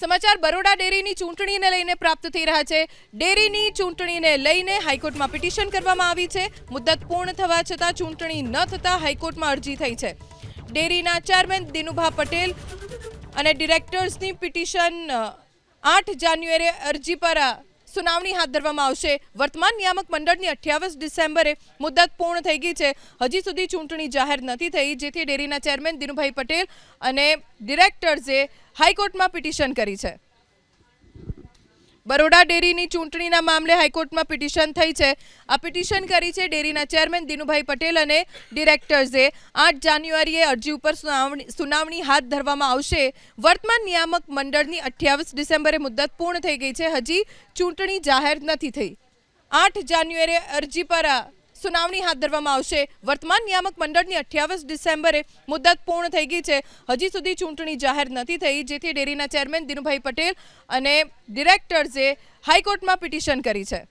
સમાચાર બરોડા ડેરીની ચૂંટણીને લઈને પ્રાપ્ત થઈ રહ્યા છે। ડેરીની ચૂંટણીને લઈને હાઈકોર્ટમાં પિટિશન કરવામાં આવી છે। મુદ્દત પૂર્ણ થવા છતાં ચૂંટણી ન થતા હાઈકોર્ટમાં અરજી થઈ છે। ડેરીના ચેરમેન દિનુભા પટેલ અને ડિરેક્ટર્સની પિટિશન 8 જાન્યુઆરીએ અરજી પર સુનાવણી હાથ ધરવામાં આવશે। વર્તમાન નિયામક મંડળની 28 ડિસેમ્બરે મુદ્દત પૂર્ણ થઈ ગઈ છે। હજી સુધી ચૂંટણી જાહેર નથી થઈ, જેથી ડેરીના ચેરમેન દિનુભાઈ પટેલ અને ડિરેક્ટર્સે હાઈકોર્ટમાં પિટિશન કરી છે। બરોડા ડેરીની ચૂંટણીના મામલે હાઈકોર્ટમાં પિટિશન થઈ છે। આ પિટિશન કરી છે ડેરીના ચેરમેન દિનુભાઈ પટેલ અને ડિરેક્ટર્સે। 8 જાન્યુઆરીએ અરજી ઉપર સુનાવણી હાથ ધરવામાં આવશે। વર્તમાન નિયામક મંડળની 28 ડિસેમ્બરે મુદ્દત પૂર્ણ થઈ ગઈ છે, હજી ચૂંટણી જાહેર નથી થઈ। 8 જાન્યુઆરીએ અરજી પર સુનાવણી હાથ ધરવામાં આવશે। વર્તમાન નિયામક મંડળની 28 ડિસેમ્બરે મુદ્દત પૂર્ણ થઈ ગઈ છે, હજી સુધી ચૂંટણી જાહેર નથી થઈ, જેથી ડેરીના ચેરમેન દિનુભાઈ પટેલ અને ડિરેક્ટર્સે હાઈકોર્ટમાં પિટિશન કરી છે।